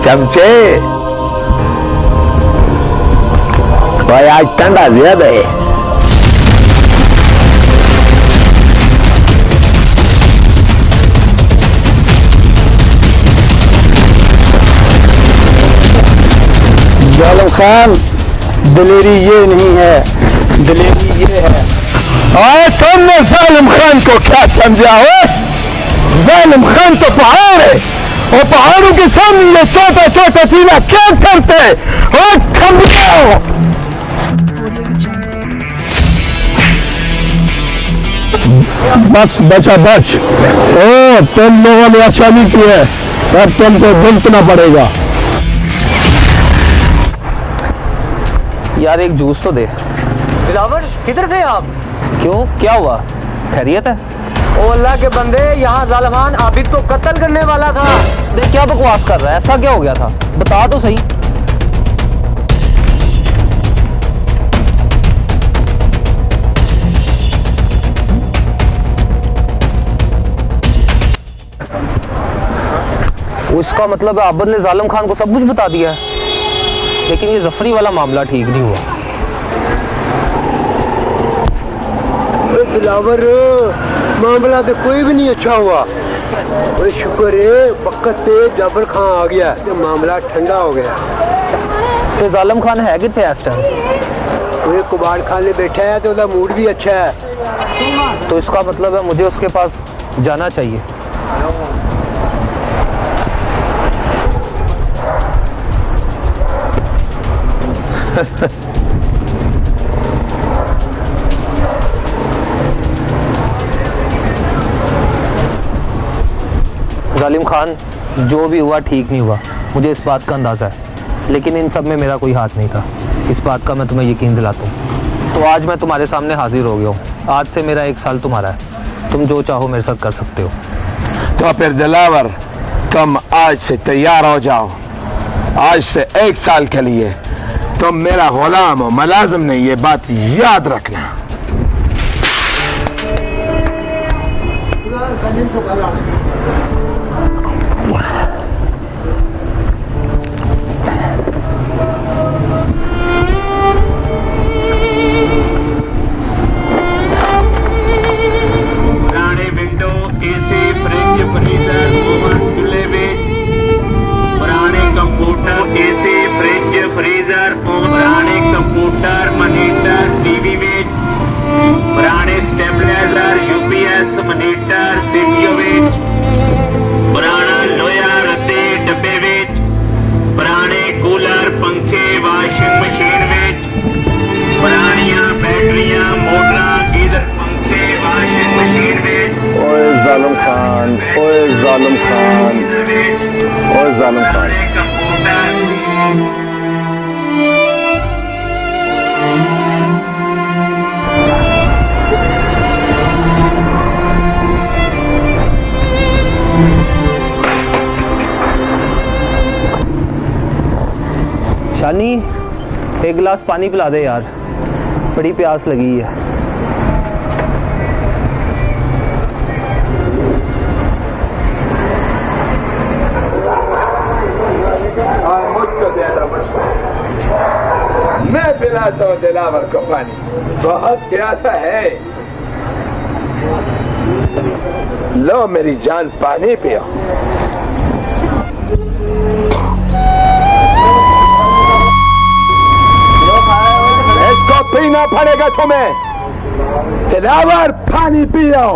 चमचे भाई आज ठंडा ज्यादा है। जालिम खान, दिलेरी ये नहीं है, दिलेरी ये है। और तुमने जालिम खान को क्या समझा हो? जालिम खान तो पहाड़ है और पहाड़ों के सामने छोटा छोटा चीना क्या करते और बस बचा बच। ओ तुम लोगों ने अच्छा नहीं किया, अब तुमको भुगतना पड़ेगा। यार एक जूस तो दे। दिलावर किधर थे आप? क्यों, क्या हुआ? खैरियत है? ओ अल्लाह के बंदे, यहाँ जालिमान आबिद को कत्ल करने वाला था। देख क्या बकवास कर रहा है, ऐसा क्या हो गया था? बता तो सही। उसका मतलब है आबिद ने जालिम खान को सब कुछ बता दिया है। लेकिन ये जफरी वाला मामला ठीक नहीं हुआ। दिलावर, मामला तो कोई भी नहीं अच्छा हुआ। और शुक्र है वक्त पे जबर खान आ गया तो मामला ठंडा हो गया। तो जालिम खान है कितने इस टाइम? वो कुबाड़ खाने बैठा है तो उसका मूड भी अच्छा है। तो इसका मतलब है मुझे उसके पास जाना चाहिए। जालिम खान, जो भी हुआ ठीक नहीं हुआ, मुझे इस बात का अंदाज़ा है। लेकिन इन सब में मेरा कोई हाथ नहीं था, इस बात का मैं तुम्हें यकीन दिलाता हूँ। तो आज मैं तुम्हारे सामने हाजिर हो गया हूँ। आज से मेरा 1 साल तुम्हारा है, तुम जो चाहो मेरे साथ कर सकते हो। तो फिर दिलावर, तुम आज से तैयार हो जाओ। आज से 1 साल के लिए तुम मेरा गुलाम हो, मुलाजिम नहीं, ये बात याद रखना। जालिम खान, ओए जालिम खान, ओए जालिम खान। शानी, एक गिलास पानी पिला दे यार, बड़ी प्यास लगी है। मैं पिलाता हूँ दिलावर को पानी, बहुत प्यासा है। लो मेरी जान, पानी पियो। इसको पीना पड़ेगा तुम्हें। दिलावर, पानी पियो।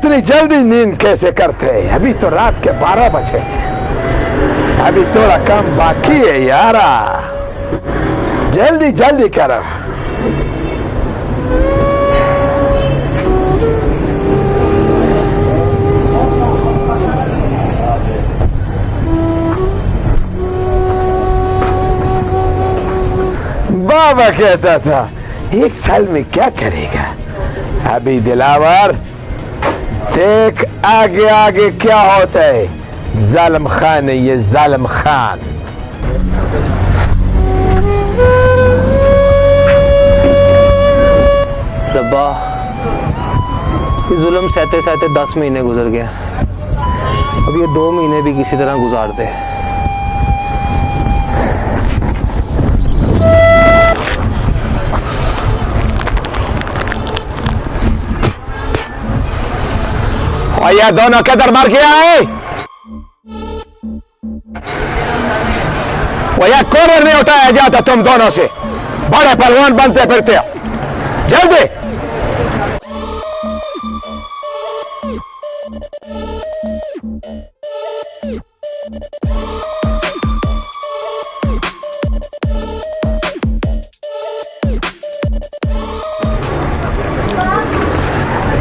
इतनी जल्दी नींद कैसे करते हैं? अभी तो रात के 12 बजे, अभी थोड़ा काम बाकी है यारा, जल्दी जल्दी करो। बाबा कहता था 1 साल में क्या करेगा। अभी दिलावर देख आगे आगे क्या होता है। जालिम खान है ये, जालिम खान। रब्बा, ये जुल्म सहते सहते 10 महीने गुजर गए, अब ये 2 महीने भी किसी तरह गुजार दे। और ये दोनों किधर मर गया है? वो यह कॉर्नर नहीं उठाया जाता तुम दोनों से, बड़े पहलवान बनते फिरते हो। जल्दी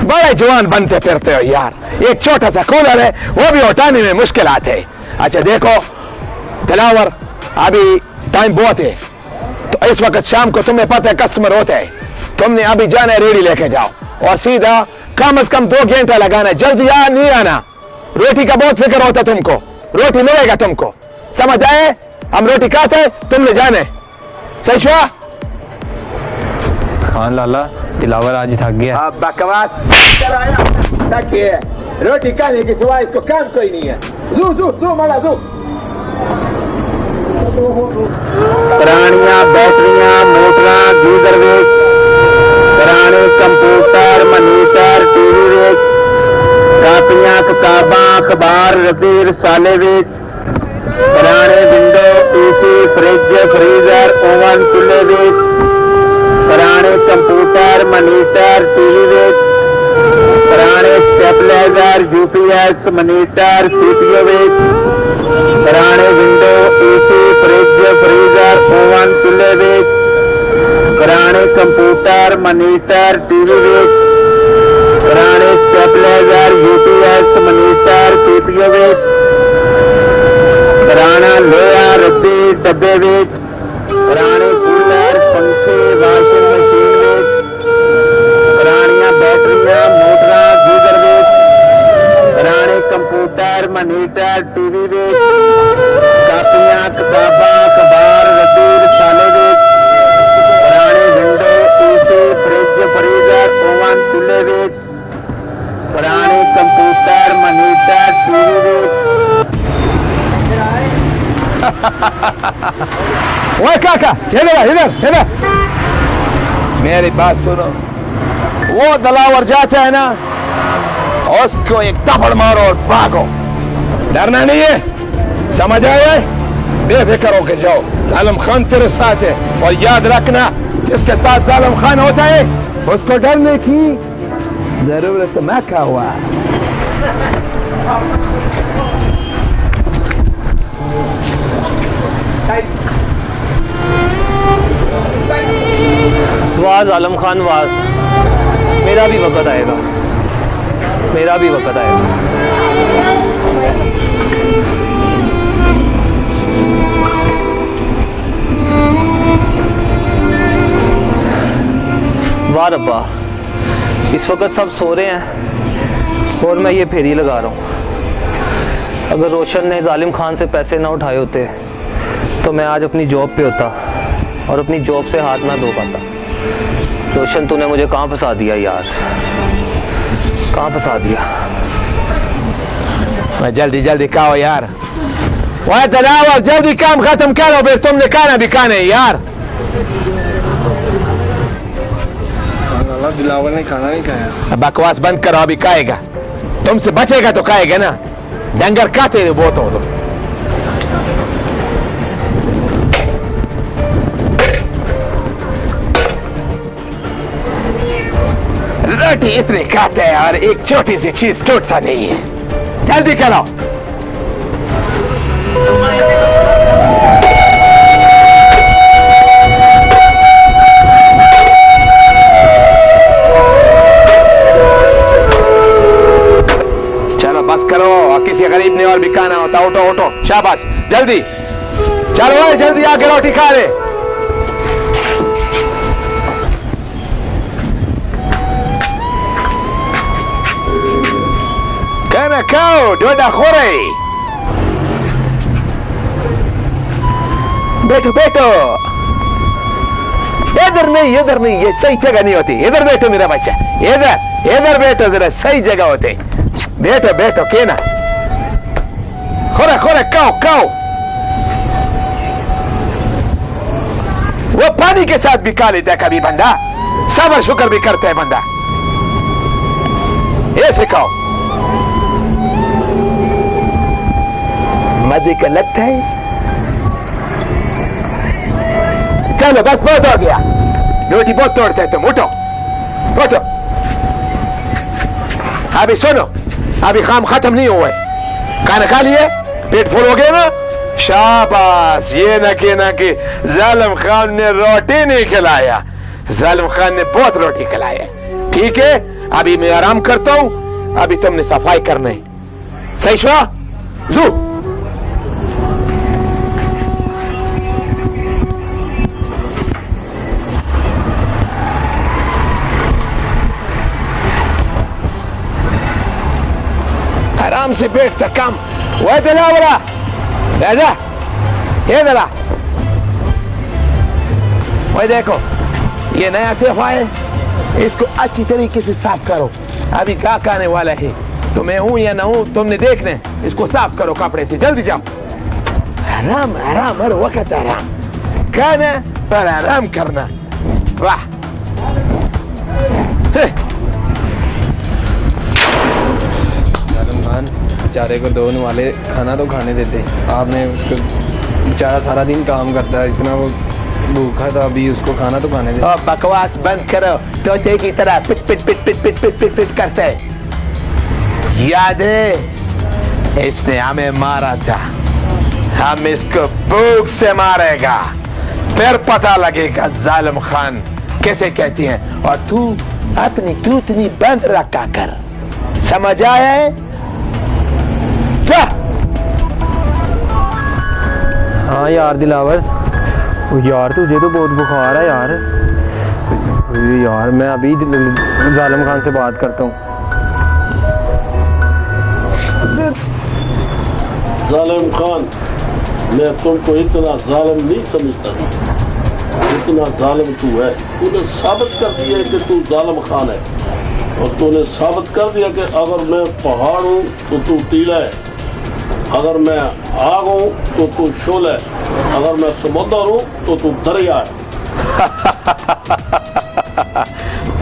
बड़े जवान बनते फिरते हो यार। एक छोटा सा कूलर है, वो भी उठाने में मुश्किल आते है। अच्छा देखो दिलावर, अभी टाइम बहुत है, तो इस वक्त शाम को तुम्हें पता है कस्टमर होते हैं, तुमने अभी जाना है, रेडी लेके जाओ और सीधा कम से कम 2 घंटे लगाना है। जल्दी आ नहीं आना, रोटी का बहुत फिक्र होता तुमको, रोटी मिलेगा तुमको, समझ आए? हम रोटी खाते हैं, तुमने जाने। सही हुआ? हाँ लाला, दिलावर आज थक गया। बकवास रोटी खाने के सिवा इसको काम कोई नहीं है। जू जू जू माला जू। पुरानियां बैटरियां, मोटर, गीजर वेच, पुराने कंप्यूटर, मनीटर, टीवी वेच, कापियां, किताबां, अखबार, रद्दी, रसाले वेच, पुराने window, AC, fridge, freezer, oven, चूल्हे वेच, पुराने कंप्यूटर, मनीटर, टीवी वेच, पुराने स्टेबलाइजर, यूपीएस, मनीटर, सीपीयू वेच, पुराने window, AC, fridge, freezer, oven, चूल्हे वेच, पुराने कंप्यूटर, मनीटर, टीवी वेच, पुराने स्टेबलाइजर, यूपीएस, मनीटर, सीपीयू वेच, पुराना लोहा, रद्दी, डब्बे वेच, पुराने कूलर, पंखे, वॉशिंग मशीन वेच, पुरानियां बैटरियां, मोटर, गीजर वेच, पुराने कंप्यूटर, मनीटर, टीवी वेच, कापियां, किताबां, अखबार, रद्दी, रसाले वेच, पुराने window, AC, fridge, freezer, oven, चूल्हे वेच, पुराने कंप्यूटर, मनीटर, टीवी वेच। ओए काका, इधर इधर इधर, मेरी बात सुनो। वो दलावर जाता है ना, उसको एक थप्पड़ मारो और भागो, डरना नहीं है, समझ आए? बेफिक्र होके जाओ, जालिम खान तेरे साथ है। और याद रखना, जिसके साथ जालिम खान होता है उसको डरने की जरूरत मैं क्या हुआ। वाज आलम खान वाज, मेरा भी वक्त आएगा, मेरा भी वक्त आएगा। वाह रब्बा, इस वक्त सब सो रहे हैं और मैं ये फेरी लगा रहा हूँ। अगर रोशन ने जालिम खान से पैसे ना उठाए होते तो मैं आज अपनी जॉब पे होता और अपनी जॉब से हाथ ना धो पाता। रोशन, तूने मुझे कहाँ फंसा दिया यार, कहाँ फंसा दिया। मैं जल्दी जल्दी खाओ यार, वह दलावर जल्दी काम खत्म करो, फिर तुमने खाना भी खाना है यार। दिलावर ने खाना नहीं खाया। बकवास बंद करो, अभी खाएगा, तुमसे बचेगा तो खाएगा ना, डंगर खाते बहुत हो तुम। रोटी इतनी खाते हैं और एक छोटी सी चीज टूटता नहीं है। जल्दी करो। चलो बस करो, और किसी गरीब ने और भी खाना होता। उठो उठो, शाबाश, जल्दी चलो भाई, जल्दी आके रोटी खा ले। कहना खाओ, डोडा खोरे। बैठो बैठो, इधर नहीं, इधर नहीं, ये सही जगह नहीं होती। इधर बैठो मेरा बच्चा, इधर इधर बैठो, जरा सही जगह होते। बैठो बैठो, के ना खोरे खोरे, खाओ खाओ। वो पानी के साथ भी खा लेता है कभी बंदा, सबर शुक्र भी करता है बंदा। ऐसे खाओ, मजे का लगता है। चलो बस बहुत हो गया, रोटी बहुत तोड़ते हैं तुम। उठो उठो, अभी सुनो, अभी काम खत्म नहीं हुआ है। खाना खा लिए, पेट फुल हो गया ना, शाबाश। ये न कि जालिम खान ने रोटी नहीं खिलाया, जालिम खान ने बहुत रोटी खिलाया। ठीक है, अभी मैं आराम करता हूं, अभी तुमने सफाई करना है। सही शुआ जू। आराम से बैठ तक काम। वो दिला बोला राजा, ये दिला। वो देखो, ये नया सोफा है, इसको अच्छी तरीके से साफ करो। अभी क्या खाने वाला है, तो मैं हूं या ना हूं तुमने देखना है। इसको साफ करो कपड़े से, जल्दी जाओ। आराम आराम, हर वक्त आराम, खाना और आराम करना। वाह, बेचारे को दोनों वाले खाना तो खाने देते, आपने उसको, बेचारा सारा दिन काम करता है, इतना वो भूखा था, अभी उसको खाना तो खाने देते। बकवास बंद करो, तोते की तरह पिट पिट पिट पिट पिट पिट पिट पिट करते हैं। याद है, इसने हमें मारा था, हम इसको भूख से मारेगा, फिर पता लगेगा जालिम खान कैसे कहती हैं। और तू अपनी तूतनी बंद रखा कर, समझ आया है? हाँ यार दिलावर, यार तुझे तो बहुत बुखार है यार। यार मैं अभी जालिम खान से बात करता हूँ। जालिम खान, मैं तुमको इतना जालिम नहीं समझता जितना जालिम तू है। तूने साबित कर दिया कि तू जालिम खान है, और तूने साबित कर दिया कि अगर मैं पहाड़ हूँ तो तू टीला है, अगर मैं आग हूँ तो तू शोल है, अगर मैं समुद्र हूँ तो तू दरिया है।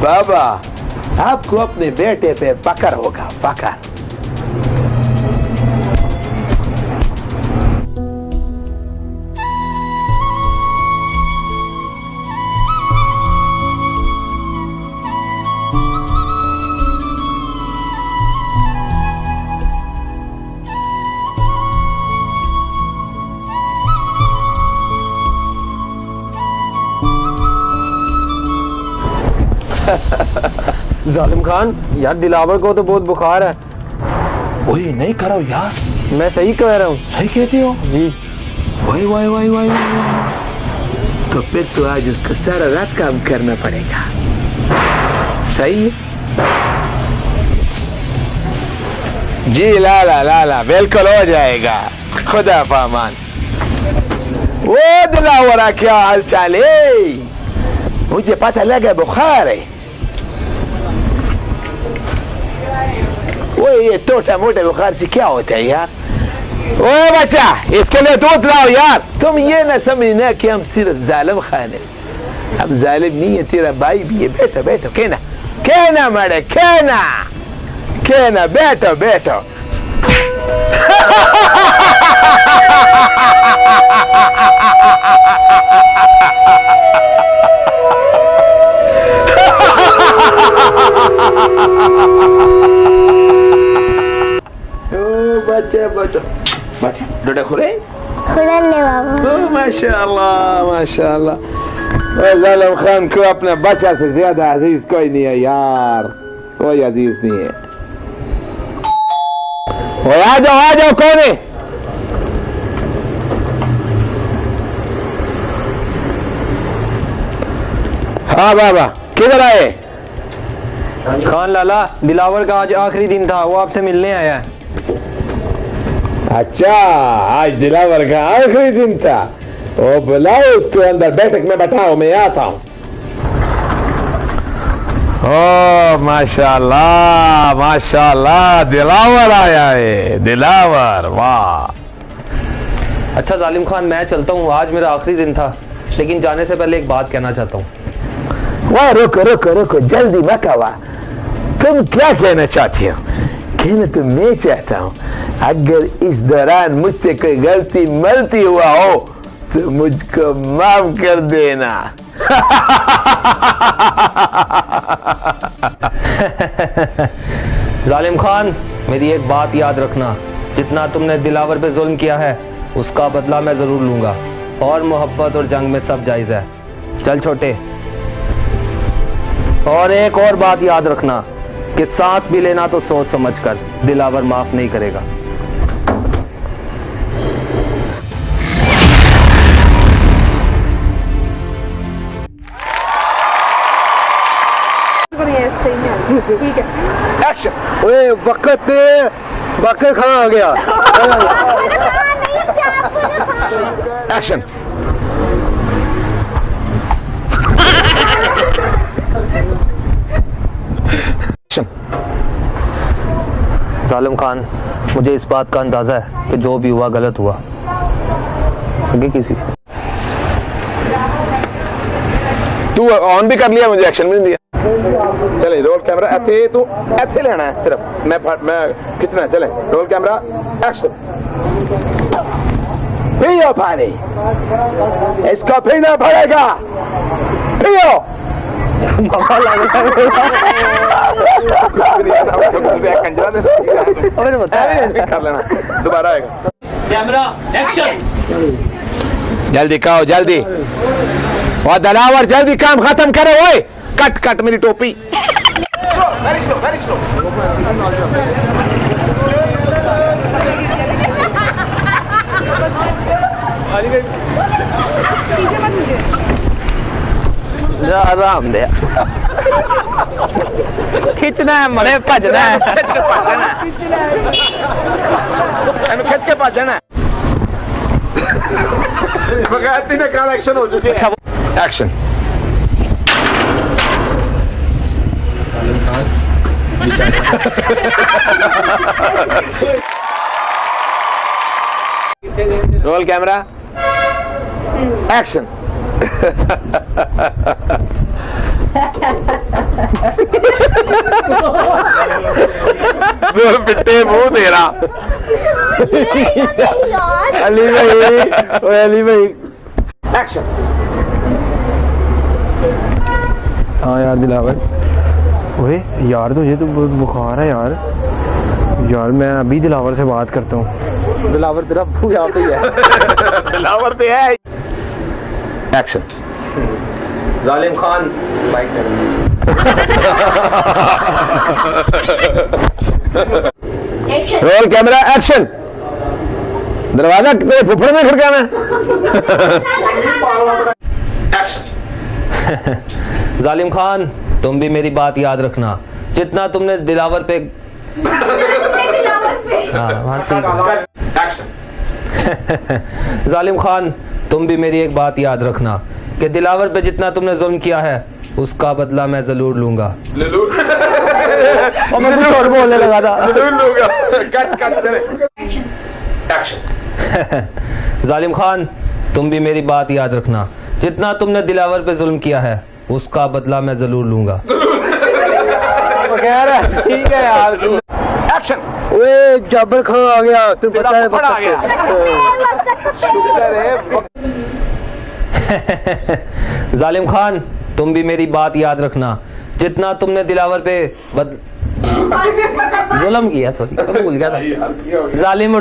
बाबा, आपको अपने बेटे पे फक्र होगा, फक्र। जालिम खान, यार दिलावर को तो बहुत बुखार है। वही नहीं करो यार, मैं सही कह रहा हूँ। सही कहते हो जी। वाई वाई वाई वाई, तो फिर तो आज उसको सारा रात काम करना पड़ेगा। सही है जी। लाला लाला, बिल्कुल हो जाएगा, खुदा पामान। वो दिलावरा, क्या हाल चाल है? मुझे पता लगा बुखार है। वो ये छोटा मोटा बुखार से क्या होता है यार? ओ बच्चा, इसके लिए दूध लाओ यार। तुम ये ना समझना कि हम सिर्फ जालिम खान है, हम जालिम नहीं है, तेरा भाई भी है। बैठो बैठो, कहना कहना मरे, कहना कहना, बैठो बैठो। डोडा खुरे खुरल्ले बाबा। माशाल्लाह माशाल्लाह। जालिम खान को अपने बच्चा से ज्यादा अजीज कोई नहीं है यार, कोई अजीज नहीं है। ओ आ जाओ कौन है? हाँ बाबा किधर आए? खान लाला, दिलावर का आज आखिरी दिन था, वो आपसे मिलने आया है। अच्छा आज दिलावर का आखिरी दिन था। ओ बुलाओ उसको अंदर, बैठक में बैठाओ, मैं आता हूँ। ओ माशाल्लाह माशाल्लाह, दिलावर आया है, दिलावर, वाह। अच्छा जालिम खान, मैं चलता हूँ, आज मेरा आखिरी दिन था, लेकिन जाने से पहले एक बात कहना चाहता हूँ। वाह रुको जल्दी मत आवा। तुम क्या कहना चाहती हो? कहना तो मैं चाहता हूँ, अगर इस दौरान मुझसे कोई गलती मलती हुआ हो तो मुझको माफ कर देना। जालिम खान, मेरी एक बात याद रखना, जितना तुमने दिलावर पे जुल्म किया है उसका बदला मैं जरूर लूंगा, और मोहब्बत और जंग में सब जायज है। चल छोटे। और एक और बात याद रखना कि सांस भी लेना तो सोच समझ कर, दिलावर माफ नहीं करेगा। ठीक है। एक्शन। ओए वक्त खान आ गया। एक्शन। जालिम खान, मुझे इस बात का अंदाजा है कि जो भी हुआ गलत हुआ। आगे किसी तू ऑन भी कर लिया, मुझे एक्शन भी नहीं दिया। चले रोल कैमरा, ऐसे तू ऐसे लेना है सिर्फ, मैं खींचना है। चले रोल कैमरा, एक्शन। पियो पानी, इसको पीना पड़ेगा, पियो। कर लेना, दोबारा आएगा। Camera action. जल्दी कहो जल्दी, और दलावर जल्दी काम खत्म करो। ओए कट मेरी टोपी। Very slow. आराम दे, खिंचना है मरे, भजना है, खिंच के पास जाना है। बगैर तीन का एक्शन हो चुके हैं। एक्शन। Roll camera, action. पिट्टे मुंह तेरा। अली भाई एक्शन। हाँ यार दिलावर, ओए यार तुझे तो बहुत बुखार है यार। मैं अभी दिलावर से बात करता हूँ। दिलावर तेरा यहाँ पे ही है। दिलावर पे है। एक्शन। जालिम Khan, bike role camera, action. दरवाजा तेरे फुफड़ में खड़काना है। जालिम खान, तुम भी मेरी बात याद रखना, जितना तुमने दिलावर पे जालिम खान, तुम भी मेरी एक बात याद रखना कि दिलावर पे जितना तुमने जुल्म किया है उसका बदला मैं जरूर लूंगा। और मैं कुछ और बोलने लगा था। जालिम खान, तुम भी मेरी बात याद रखना, जितना तुमने दिलावर पे जुल्म किया है उसका बदला मैं जरूर लूंगा। ठीक है यार। एक्शन। ओए जबर खान आ गया, तू पता है आ गया। जालिम खान, तुम भी मेरी बात याद रखना, जितना तुमने दिलावर पे जुल्म किया, सॉरी भूल गया था, जालिम